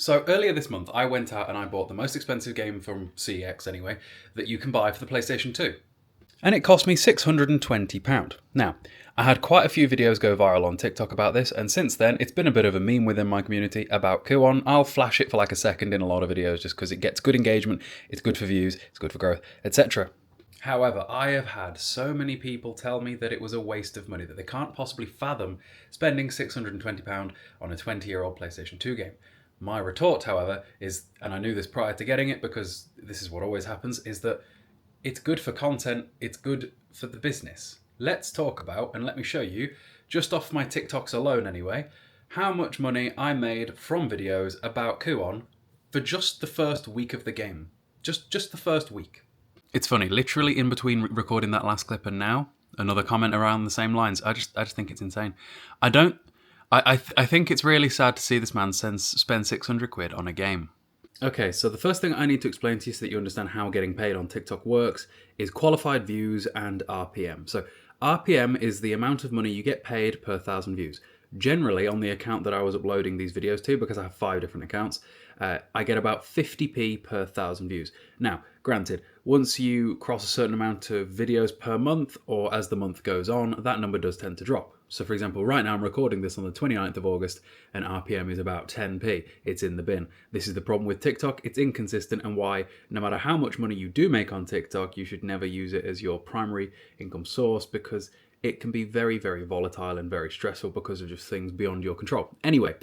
So earlier this month, I went out and I bought the most expensive game from CEX anyway, that you can buy for the PlayStation 2. And it cost me £620. Now, I had quite a few videos go viral on TikTok about this, and since then, it's been a bit of a meme within my community about Kuon. I'll flash it for like a second in a lot of videos just because it gets good engagement, it's good for views, it's good for growth, etc. However, I have had so many people tell me that it was a waste of money, that they can't possibly fathom spending £620 on a 20-year-old PlayStation 2 game. My retort, however, is, and I knew this prior to getting it because this is what always happens, is that it's good for content, it's good for the business. Let's talk about, and let me show you, just off my TikToks alone anyway, how much money I made from videos about Kuon for just the first week of the game. Just the first week. It's funny, literally in between recording that last clip and now, another comment around the same lines. I just think it's insane. I think it's really sad to see this man spend 600 quid on a game. Okay, so the first thing I need to explain to you so that you understand how getting paid on TikTok works is qualified views and RPM. So RPM is the amount of money you get paid per 1,000 views. Generally, on the account that I was uploading these videos to, because I have 5 different accounts, I get about 50p per 1,000 views. Now, granted, once you cross a certain amount of videos per month, or as the month goes on, that number does tend to drop. So for example, right now I'm recording this on the 29th of August and RPM is about 10p. It's in the bin. This is the problem with TikTok. It's inconsistent, and why no matter how much money you do make on TikTok, you should never use it as your primary income source, because it can be very, very volatile and very stressful because of just things beyond your control. Anyway,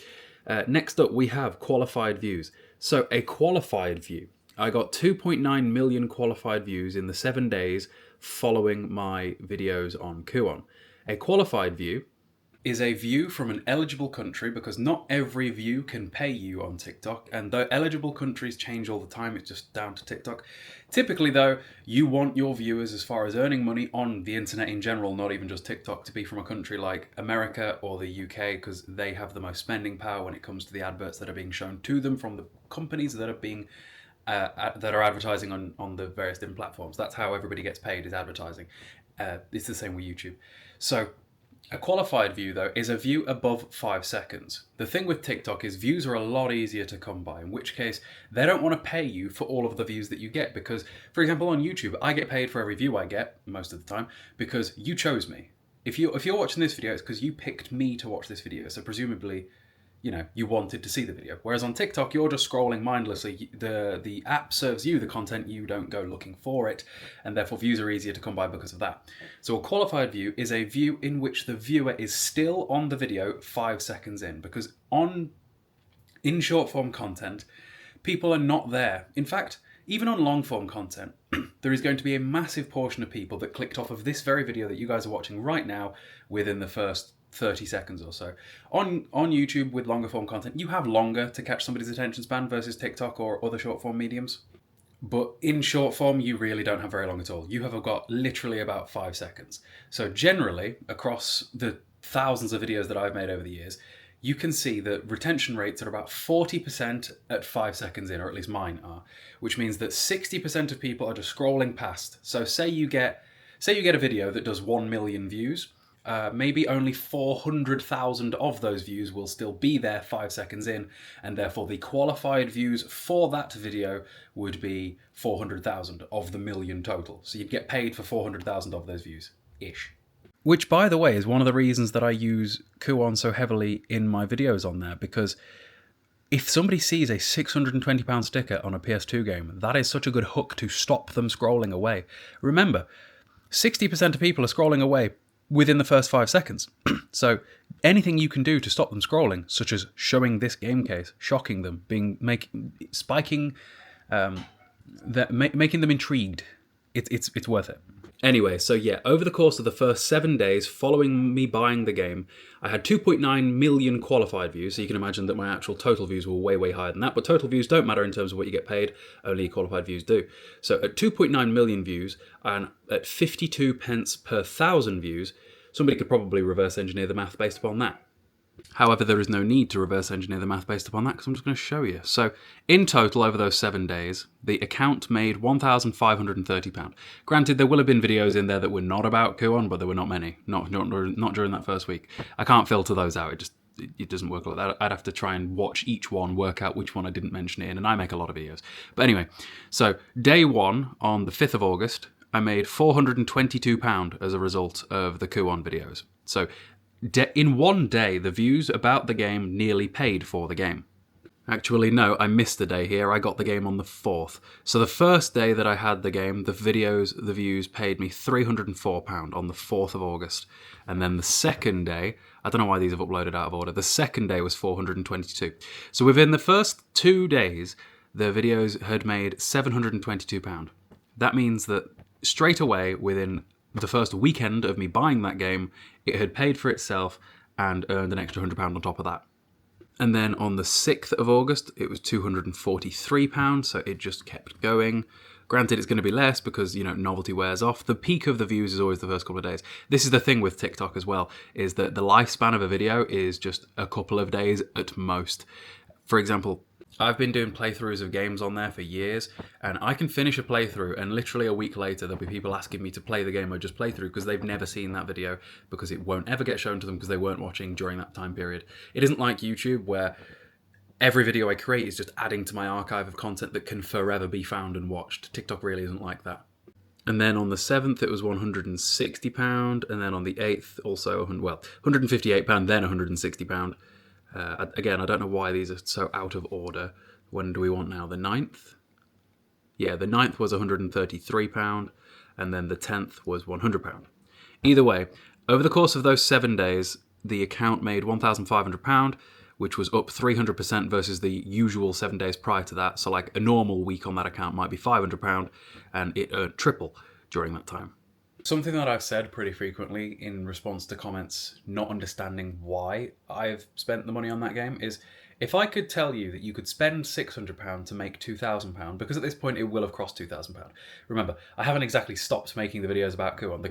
next up we have qualified views. So a qualified view, I got 2.9 million qualified views in the 7 days following my videos on Kuon. A qualified view is a view from an eligible country, because not every view can pay you on TikTok, and though eligible countries change all the time, it's just down to TikTok. Typically though, you want your viewers, as far as earning money on the internet in general, not even just TikTok, to be from a country like America or the UK, because they have the most spending power when it comes to the adverts that are being shown to them from the companies that are being that are advertising on the various different platforms. That's how everybody gets paid, is advertising. It's the same with YouTube. So a qualified view, though, is a view above 5 seconds. The thing with TikTok is views are a lot easier to come by, in which case they don't want to pay you for all of the views that you get, because, for example, on YouTube, I get paid for every view I get, most of the time, because you chose me. If you're watching this video, it's because you picked me to watch this video, so presumably, you know, you wanted to see the video. Whereas on TikTok, you're just scrolling mindlessly. The app serves you the content, you don't go looking for it, and therefore views are easier to come by because of that. So a qualified view is a view in which the viewer is still on the video 5 seconds in, because in short form content, people are not there. In fact, even on long form content, there is going to be a massive portion of people that clicked off of this very video that you guys are watching right now within the first 30 seconds or so. On YouTube with longer form content, you have longer to catch somebody's attention span versus TikTok or other short form mediums. But in short form, you really don't have very long at all. You have got literally about 5 seconds. So generally, across the thousands of videos that I've made over the years, you can see that retention rates are about 40% at 5 seconds in, or at least mine are, which means that 60% of people are just scrolling past. So say you get a video that does 1 million views, maybe only 400,000 of those views will still be there 5 seconds in, and therefore the qualified views for that video would be 400,000 of the million total. So you'd get paid for 400,000 of those views-ish. Which, by the way, is one of the reasons that I use Kuon so heavily in my videos on there, because if somebody sees a £620 sticker on a PS2 game, that is such a good hook to stop them scrolling away. Remember, 60% of people are scrolling away within the first 5 seconds. So anything you can do to stop them scrolling, such as showing this game case, shocking them, making them intrigued, it's worth it. Anyway, so yeah, over the course of the first 7 days following me buying the game, I had 2.9 million qualified views, so you can imagine that my actual total views were way, way higher than that, but total views don't matter in terms of what you get paid, only qualified views do. So at 2.9 million views, and at 52 pence per 1,000 views, somebody could probably reverse engineer the math based upon that. However, there is no need to reverse engineer the math based upon that, because I'm just going to show you. So, in total, over those 7 days, the account made £1,530. Granted, there will have been videos in there that were not about Kuon, but there were not many. Not during that first week. I can't filter those out. it doesn't work like that. I'd have to try and watch each one, work out which one I didn't mention in, and I make a lot of videos. But anyway, so day one on the 5th of August, I made £422 as a result of the Kuon videos. So in one day, the views about the game nearly paid for the game. Actually, no, I missed a day here. I got the game on the 4th. So the first day that I had the game, the views paid me £304 on the 4th of August. And then the second day, I don't know why these have uploaded out of order, the second day was 422. So within the first 2 days, the videos had made £722. That means that straight away, within the first weekend of me buying that game, it had paid for itself and earned an extra £100 on top of that. And then on the 6th of August, it was £243, so it just kept going. Granted, it's going to be less because, novelty wears off. The peak of the views is always the first couple of days. This is the thing with TikTok as well, is that the lifespan of a video is just a couple of days at most. For example, I've been doing playthroughs of games on there for years, and I can finish a playthrough, and literally a week later there'll be people asking me to play the game I just played through because they've never seen that video, because it won't ever get shown to them because they weren't watching during that time period. It isn't like YouTube, where every video I create is just adding to my archive of content that can forever be found and watched. TikTok really isn't like that. And then on the 7th it was £160, and then on the 8th also, £158, then £160. Again, I don't know why these are so out of order. When do we want now? The 9th? Yeah, the 9th was £133, and then the 10th was £100. Either way, over the course of those 7 days, the account made £1,500, which was up 300% versus the usual 7 days prior to that. So like a normal week on that account might be £500, and it earned triple during that time. Something that I've said pretty frequently in response to comments not understanding why I've spent the money on that game is, if I could tell you that you could spend £600 to make £2,000, because at this point it will have crossed £2,000. Remember, I haven't exactly stopped making the videos about Kuon.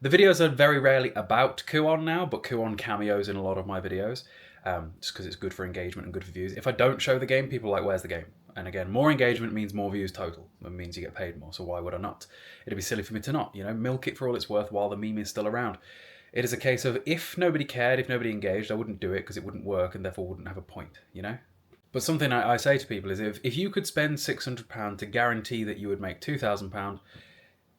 The videos are very rarely about Kuon now, but Kuon cameos in a lot of my videos, just because it's good for engagement and good for views. If I don't show the game, people are like, where's the game? And again, more engagement means more views total. It means you get paid more, so why would I not? It'd be silly for me to not, milk it for all it's worth while the meme is still around. It is a case of, if nobody cared, if nobody engaged, I wouldn't do it because it wouldn't work and therefore wouldn't have a point, But something I say to people is, if you could spend £600 to guarantee that you would make £2,000,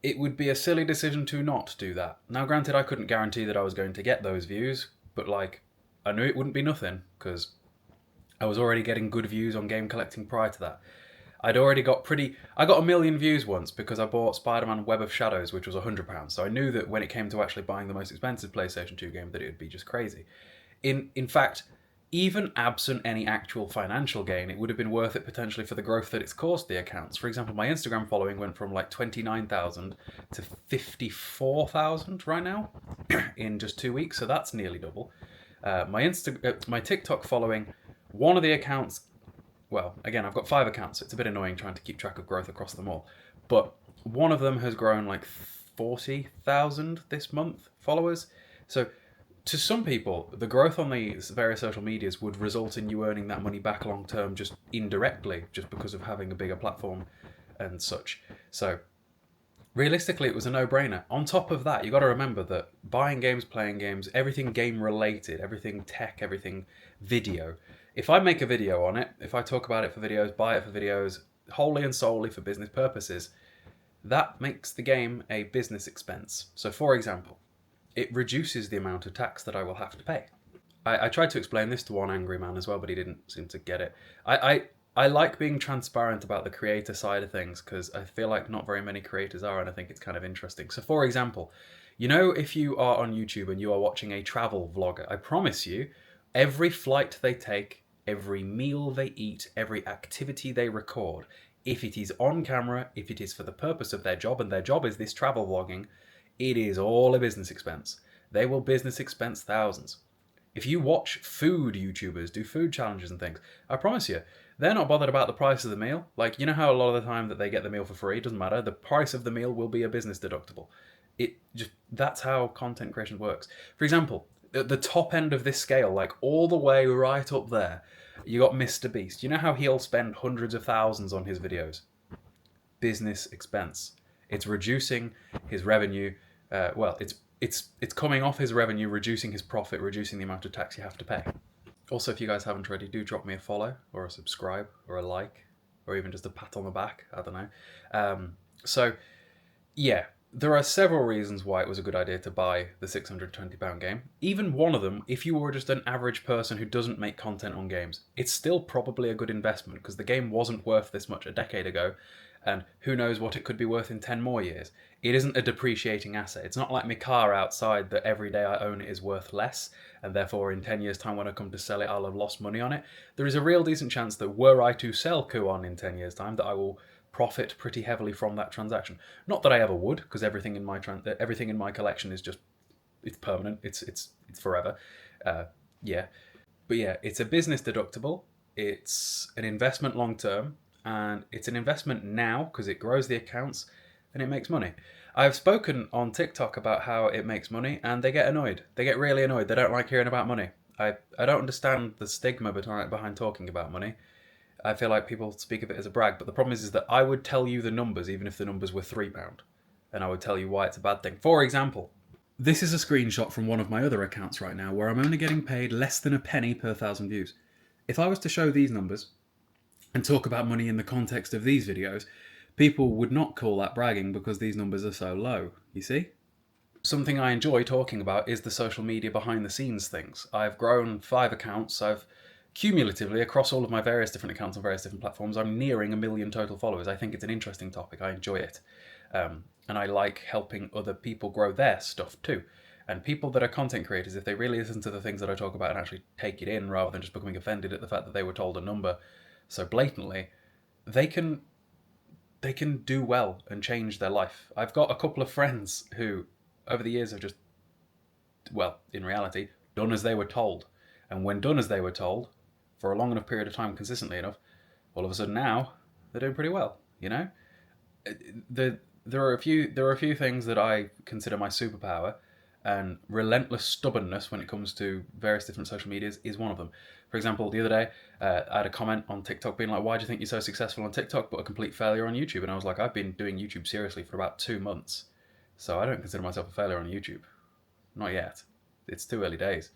it would be a silly decision to not do that. Now, granted, I couldn't guarantee that I was going to get those views, but I knew it wouldn't be nothing because I was already getting good views on game collecting prior to that. I got 1 million views once because I bought Spider-Man Web of Shadows, which was £100. So I knew that when it came to actually buying the most expensive PlayStation 2 game, that it would be just crazy. In fact, even absent any actual financial gain, it would have been worth it potentially for the growth that it's caused the accounts. For example, my Instagram following went from 29,000 to 54,000 right now in just 2 weeks. So that's nearly double. My TikTok following, one of the accounts, well, again, I've got 5 accounts, so it's a bit annoying trying to keep track of growth across them all. But one of them has grown 40,000 this month, followers. So to some people, the growth on these various social medias would result in you earning that money back long term just indirectly, just because of having a bigger platform and such. So realistically, it was a no-brainer. On top of that, you got to remember that buying games, playing games, everything game-related, everything tech, everything video, if I make a video on it, if I talk about it for videos, buy it for videos, wholly and solely for business purposes, that makes the game a business expense. So for example, it reduces the amount of tax that I will have to pay. I tried to explain this to one angry man as well, but he didn't seem to get it. I like being transparent about the creator side of things because I feel like not very many creators are, and I think it's kind of interesting. So for example, if you are on YouTube and you are watching a travel vlogger, I promise you, every flight they take, every meal they eat, every activity they record, if it is on camera, if it is for the purpose of their job, and their job is this travel vlogging, it is all a business expense. They will business expense thousands. If you watch food YouTubers do food challenges and things, I promise you, they're not bothered about the price of the meal. How a lot of the time that they get the meal for free, it doesn't matter. The price of the meal will be a business deductible. That's how content creation works. For example, at the top end of this scale, all the way right up there, you got Mr. Beast. You know how he'll spend hundreds of thousands on his videos? Business expense. It's reducing his revenue. It's it's coming off his revenue, reducing his profit, reducing the amount of tax you have to pay. Also, if you guys haven't already, do drop me a follow or a subscribe or a like or even just a pat on the back. I don't know. So, yeah, there are several reasons why it was a good idea to buy the £620 game. Even one of them, if you were just an average person who doesn't make content on games, it's still probably a good investment because the game wasn't worth this much a decade ago, and who knows what it could be worth in 10 more years. It isn't a depreciating asset. It's not like my car outside that every day I own it is worth less, and therefore in 10 years' time when I come to sell it, I'll have lost money on it. There is a real decent chance that were I to sell Kuon in 10 years' time, that I will profit pretty heavily from that transaction. Not that I ever would, because everything in my collection is just, it's permanent. It's forever. Yeah, but yeah, it's a business deductible. It's an investment long term, and it's an investment now because it grows the accounts and it makes money. I've spoken on TikTok about how it makes money, and they get annoyed. They get really annoyed. They don't like hearing about money. I don't understand the stigma behind talking about money. I feel like people speak of it as a brag, but the problem is that I would tell you the numbers even if the numbers were £3, and I would tell you why it's a bad thing. For example, this is a screenshot from one of my other accounts right now where I'm only getting paid less than a penny per 1,000 views. If I was to show these numbers and talk about money in the context of these videos, people would not call that bragging because these numbers are so low, you see? Something I enjoy talking about is the social media behind the scenes things. I've grown 5 accounts. I've cumulatively, across all of my various different accounts on various different platforms, I'm nearing 1 million total followers. I think it's an interesting topic. I enjoy it. And I like helping other people grow their stuff too. And people that are content creators, if they really listen to the things that I talk about and actually take it in rather than just becoming offended at the fact that they were told a number so blatantly, they can do well and change their life. I've got a couple of friends who, over the years, have just, well, in reality, done as they were told. And when done as they were told, for a long enough period of time, consistently enough, all of a sudden now, they're doing pretty well, you know? There are a few things that I consider my superpower, and relentless stubbornness when it comes to various different social medias is one of them. For example, the other day, I had a comment on TikTok being like, why do you think you're so successful on TikTok but a complete failure on YouTube? And I was like, I've been doing YouTube seriously for about 2 months, so I don't consider myself a failure on YouTube. Not yet. It's too early days.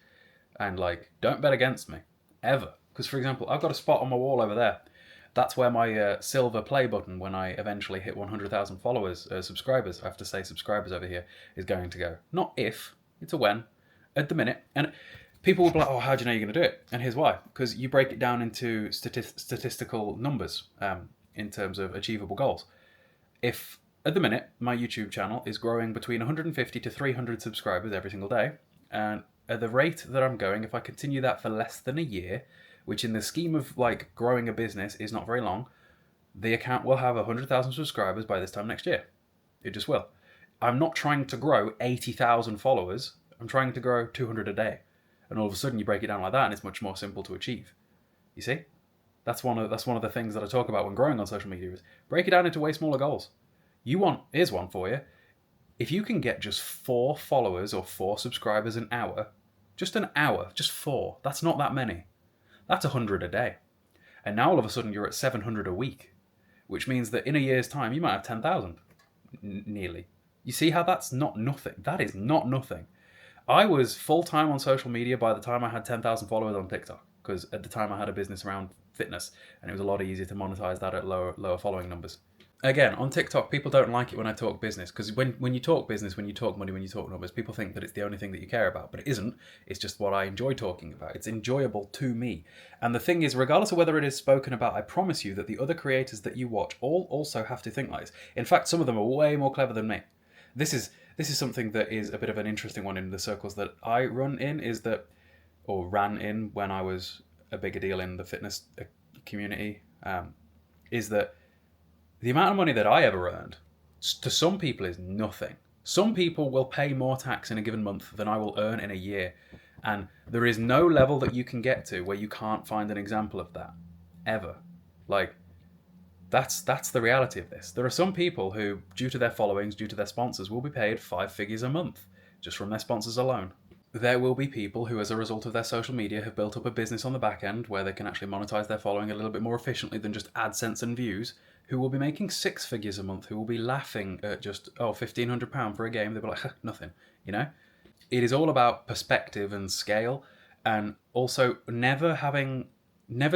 And like, don't bet against me, ever. Because, for example, I've got a spot on my wall over there. That's where my silver play button, when I eventually hit 100,000 followers, subscribers, I have to say subscribers over here, is going to go. Not if, it's a when, at the minute. And people will be like, oh, how do you know you're going to do it? And here's why. Because you break it down into statistical numbers in terms of achievable goals. If, at the minute, my YouTube channel is growing between 150 to 300 subscribers every single day, and at the rate that I'm going, if I continue that for less than a year, which in the scheme of like growing a business is not very long, the account will have 100,000 subscribers by this time next year. It just will. I'm not trying to grow 80,000 followers. I'm trying to grow 200 a day. And all of a sudden you break it down like that and it's much more simple to achieve. You see? That's one of the things that I talk about when growing on social media is break it down into way smaller goals. Here's one for you. If you can get just 4 followers or 4 subscribers an hour, just 4, that's not that many. That's 100 a day. And now all of a sudden you're at 700 a week, which means that in a year's time you might have 10,000, nearly. You see how that's not nothing? That is not nothing. I was full-time on social media by the time I had 10,000 followers on TikTok, because at the time I had a business around fitness, and it was a lot easier to monetize that at lower following numbers. Again, on TikTok, people don't like it when I talk business, because when you talk business, when you talk money, when you talk numbers, people think that it's the only thing that you care about, but it isn't. It's just what I enjoy talking about. It's enjoyable to me. And the thing is, regardless of whether it is spoken about, I promise you that the other creators that you watch all also have to think like this. In fact, some of them are way more clever than me. This is something that is a bit of an interesting one in the circles that I ran in when I was a bigger deal in the fitness community, is that the amount of money that I ever earned, to some people, is nothing. Some people will pay more tax in a given month than I will earn in a year. And there is no level that you can get to where you can't find an example of that. Ever. Like, that's the reality of this. There are some people who, due to their followings, due to their sponsors, will be paid 5 figures a month, just from their sponsors alone. There will be people who, as a result of their social media, have built up a business on the back end where they can actually monetize their following a little bit more efficiently than just AdSense and views. who will be making six figures a month, who will be laughing at just, oh, £1,500 for a game. They'll be like, huh, nothing, you know? It is all about perspective and scale, and also never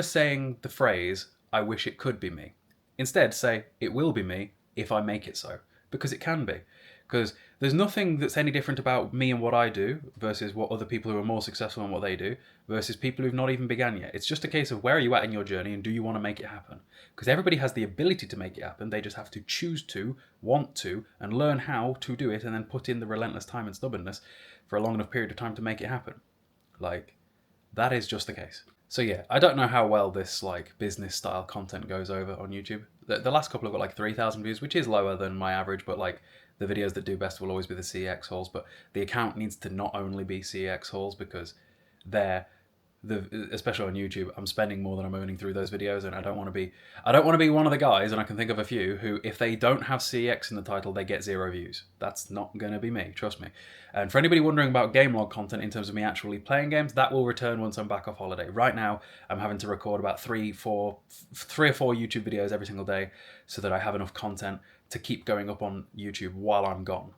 saying the phrase, I wish it could be me. Instead, say, it will be me if I make it so, because it can be. Because there's nothing that's any different about me and what I do versus what other people who are more successful in what they do versus people who've not even begun yet. It's just a case of where are you at in your journey and do you want to make it happen? Because everybody has the ability to make it happen. They just have to choose to, want to, and learn how to do it, and then put in the relentless time and stubbornness for a long enough period of time to make it happen. Like, that is just the case. So yeah, I don't know how well this like business style content goes over on YouTube. The last couple have got like 3,000 views, which is lower than my average, but like the videos that do best will always be the CEX hauls. But the account needs to not only be CEX hauls, because especially on YouTube, I'm spending more than I'm earning through those videos, and I don't want to be one of the guys, and I can think of a few who, if they don't have CEX in the title, they get 0 views. That's not going to be me, trust me. And for anybody wondering about gamelog content in terms of me actually playing games, that will return once I'm back off holiday. Right now, I'm having to record about three or four YouTube videos every single day so that I have enough content to keep going up on YouTube while I'm gone.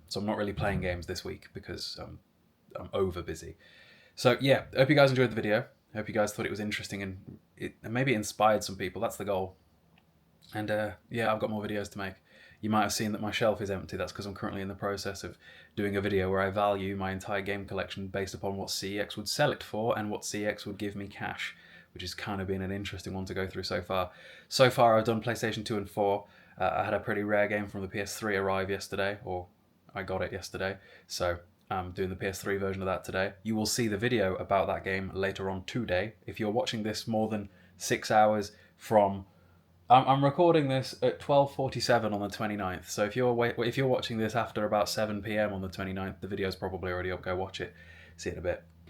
So I'm not really playing games this week because I'm over busy. So yeah, I hope you guys enjoyed the video. I hope you guys thought it was interesting and maybe inspired some people. That's the goal. And yeah, I've got more videos to make. You might have seen that my shelf is empty. That's because I'm currently in the process of doing a video where I value my entire game collection based upon what CEX would sell it for and what CEX would give me cash, which has kind of been an interesting one to go through so far. So far, I've done PlayStation 2 and 4. I had a pretty rare game from the PS3 arrive yesterday, or I got it yesterday. So I'm doing the PS3 version of that today. You will see the video about that game later on today. If you're watching this more than 6 hours from... I'm recording this at 12:47 on the 29th, so if you're watching this after about 7 PM on the 29th, the video's probably already up. Go watch it. See you in a bit.